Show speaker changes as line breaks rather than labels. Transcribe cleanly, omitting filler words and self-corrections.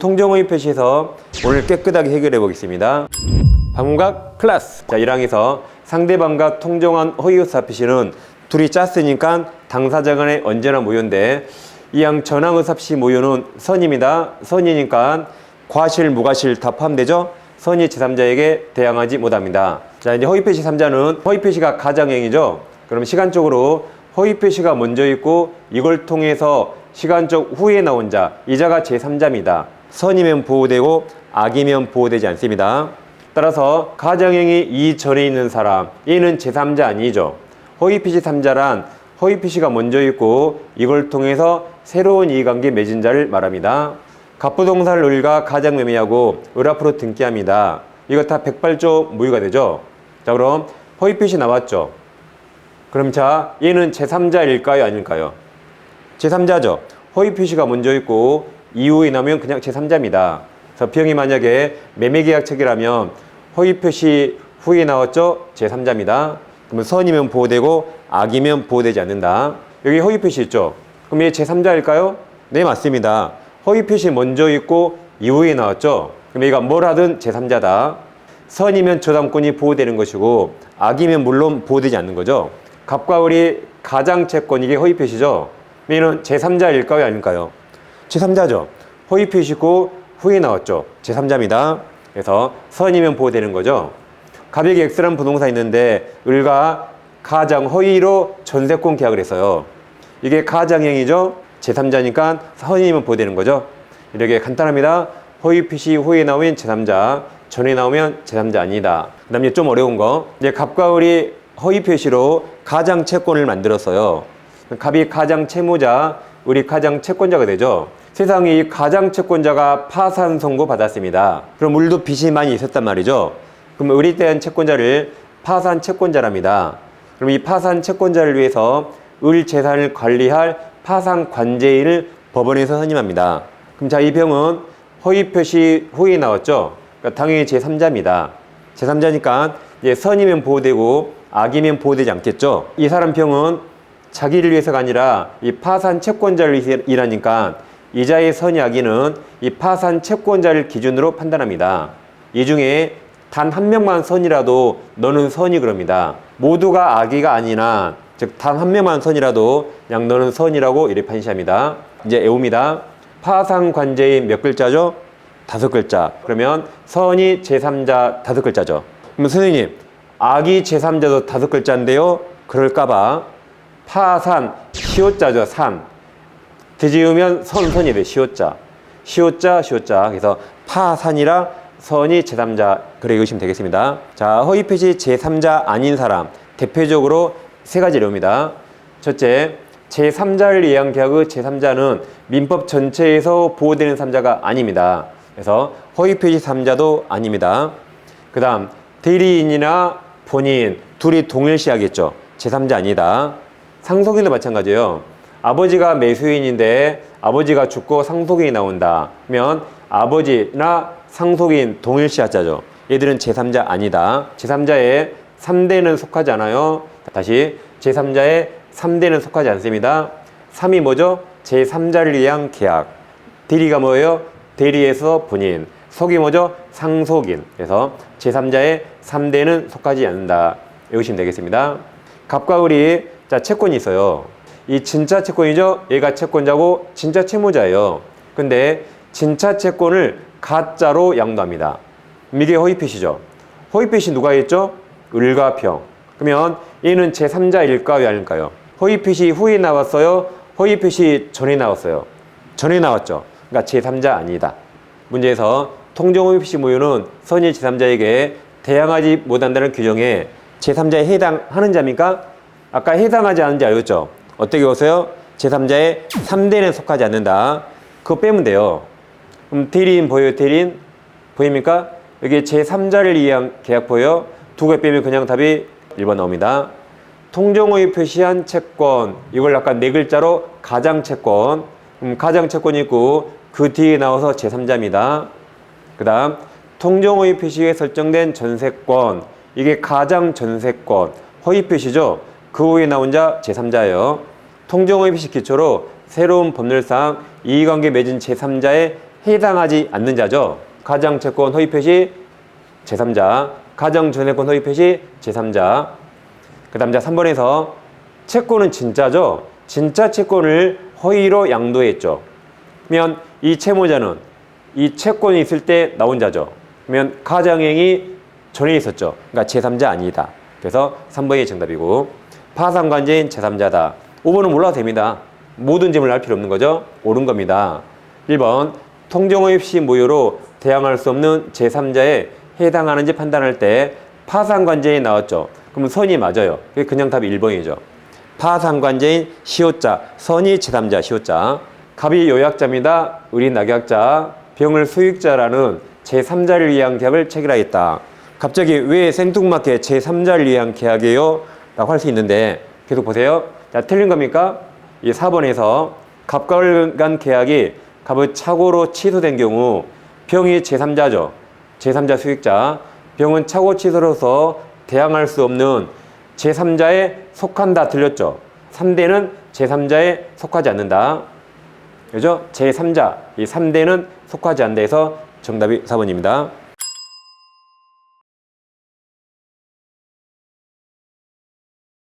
통정호의 표시에서 오늘 깨끗하게 해결해 보겠습니다. 방문각 클래스. 자, 1항에서 상대방과 통정한 허위의사 표시는 둘이 짰으니까 당사자 간에 언제나 모여인데 2항 전항의사표시 모여는 선입니다. 선이니까 과실, 무과실 다 포함되죠? 선이 제3자에게 대항하지 못합니다. 자, 이제 허위표시 3자는 허위표시가 가장행위죠. 그럼 시간적으로 허위표시가 먼저 있고 이걸 통해서 시간적 후에 나온 자, 이 자가 제3자입니다. 선이면 보호되고 악이면 보호되지 않습니다. 따라서 가장행위 이전에 있는 사람, 얘는 제3자 아니죠. 허위표시 3자란 허위표시가 먼저 있고 이걸 통해서 새로운 이해관계 맺은 자를 말합니다. 갑부동사를 을과 가장매매하고 을 앞으로 등기합니다. 이거 다 백발조 무효가 되죠. 자, 그럼 허위표시 나왔죠. 그럼 자, 얘는 제3자일까요 아닐까요? 제3자죠. 허위표시가 먼저 있고 이후에 나오면 그냥 제3자입니다. 그래서 B형이 만약에 매매계약 체결하면 허위표시 후에 나왔죠? 제3자입니다. 그러면 선이면 보호되고 악이면 보호되지 않는다. 여기 허위표시 있죠? 그럼 얘 제3자일까요? 네, 맞습니다. 허위표시 먼저 있고 이후에 나왔죠? 그럼 얘가 뭘 하든 제3자다. 선이면 저당권이 보호되는 것이고 악이면 물론 보호되지 않는 거죠. 갑과 을이 가장채권, 이게 허위표시죠? 얘는 제3자일까요 아닐까요? 제3자죠. 허위표시고 후에 나왔죠. 제3자입니다. 그래서 선이면 보호되는 거죠. 갑에게 X라는 부동사 있는데 을과 가장 허위로 전세권 계약을 했어요. 이게 가장행위죠. 제3자니까 선이면 보호되는 거죠. 이렇게 간단합니다. 허위표시 후에 나오면 제3자, 전에 나오면 제3자 아니다. 그 다음에 좀 어려운 거, 이제 갑과 을이 허위표시로 가장채권을 만들었어요. 갑이 가장채무자, 을이 가장채권자가 되죠. 세상에 이 가장채권자가 파산 선고 받았습니다. 그럼 을도 빚이 많이 있었단 말이죠. 그럼 을에 대한 채권자를 파산 채권자랍니다. 그럼 이 파산 채권자를 위해서 을 재산을 관리할 파산 관제인을 법원에서 선임합니다. 그럼 자, 이 병은 허위표시 후에 나왔죠. 그러니까 당연히 제3자입니다. 제3자니까 이제 선이면 보호되고 악이면 보호되지 않겠죠. 이 사람 병은 자기를 위해서가 아니라 이 파산 채권자를 위해서 일하니까 이자의 선이 악이는 이 파산 채권자를 기준으로 판단합니다. 이 중에 단 한 명만 선이라도 너는 선이 그럽니다. 모두가 악이가 아니나 즉 단 한 명만 선이라도 그냥 너는 선이라고 이렇게 판시합니다. 이제 애옵니다. 파산 관제인 몇 글자죠? 5글자. 그러면 선이 제3자 5글자죠. 그럼 선생님, 악이 제3자도 5글자인데요. 그럴까봐 파산 시옷자죠. 산 뒤지으면 선이 돼. 시옷자 시옷자. 그래서 파산이라 선이 제3자, 그래 읽으시면 되겠습니다. 자, 허위표시 제3자 아닌 사람 대표적으로 세 가지 예로입니다. 첫째, 제3자를 위한 계약의 제3자는 민법 전체에서 보호되는 3자가 아닙니다. 그래서 허위표시 3자도 아닙니다. 그 다음, 대리인이나 본인 둘이 동일시하겠죠. 제3자 아니다. 상속인도 마찬가지예요. 아버지가 매수인인데 아버지가 죽고 상속인이 나온다. 그러면 아버지나 상속인 동일시하자죠. 얘들은 제3자 아니다. 제3자의 3대는 속하지 않아요. 다시 제3자의 3대는 속하지 않습니다. 3이 뭐죠? 제3자를 위한 계약. 대리가 뭐예요? 대리에서 본인. 속이 뭐죠? 상속인. 그래서 제3자의 3대는 속하지 않는다. 외우시면 되겠습니다. 갑과 을이 자, 채권이 있어요. 이 진짜 채권이죠? 얘가 채권자고 진짜 채무자예요. 근데 진짜 채권을 가짜로 양도합니다. 이게 허위표시죠. 허위표시 누가 했죠? 을과 평. 그러면 얘는 제3자일까요? 아닐까요? 허위표시 후에 나왔어요? 허위표시 전에 나왔어요? 전에 나왔죠. 그러니까 제3자 아니다. 문제에서 통정허위표시 모유는 선의 제3자에게 대항하지 못한다는 규정에 제3자에 해당하는 자입니까? 아까 해당하지 않은 자 알겠죠? 어떻게 보세요? 제3자의 3대는 속하지 않는다. 그거 빼면 돼요. 그럼 대리인 보여요? 대리인? 보입니까? 여기 제3자를 위한 계약 보여요? 두 개 빼면 그냥 답이 1번 나옵니다. 통정허위 표시한 채권, 이걸 약간 네 글자로 가장채권. 가장채권이 있고 그 뒤에 나와서 제3자입니다. 그 다음 통정허위 표시에 설정된 전세권, 이게 가장전세권, 허위 표시죠. 그 후에 나온 자 제3자예요. 통정허위 표시 기초로 새로운 법률상 이해관계 맺은 제3자의 해당하지 않는 자죠. 가장채권 허위 표시 제3자, 가장전세권 허위 표시 제3자. 그 다음 자 3번에서 채권은 진짜죠. 진짜 채권을 허위로 양도했죠. 그러면 이 채무자는 이 채권이 있을 때 나온 자죠. 그러면 가장행위 전에 있었죠. 그러니까 제3자 아니다. 그래서 3번이 정답이고, 파산관계인 제3자다. 5번은 몰라도 됩니다. 모든 점을 알 필요 없는 거죠. 옳은 겁니다. 1번 통정허위 시 무효로 대항할 수 없는 제3자에 해당하는지 판단할 때 파산관계인 나왔죠. 그럼 선이 맞아요. 그냥 답이 1번이죠. 파산관계인 시효자, 선이 제3자 시효자. 갑이 요약자입니다. 을이 낙약자, 병을 수익자라는 제3자를 위한 계약을 체결하였다. 갑자기 왜 생뚱맞게 제3자를 위한 계약이에요? 라고 할 수 있는데 계속 보세요. 자, 틀린 겁니까? 이 4번에서 갑과 을 간 계약이 갑의 착오로 취소된 경우 병이 제3자죠. 제3자 수익자. 병은 착오 취소로서 대항할 수 없는 제3자에 속한다. 틀렸죠? 3대는 제3자에 속하지 않는다. 그죠? 제3자, 이 3대는 속하지 않는다 해서 정답이 4번입니다.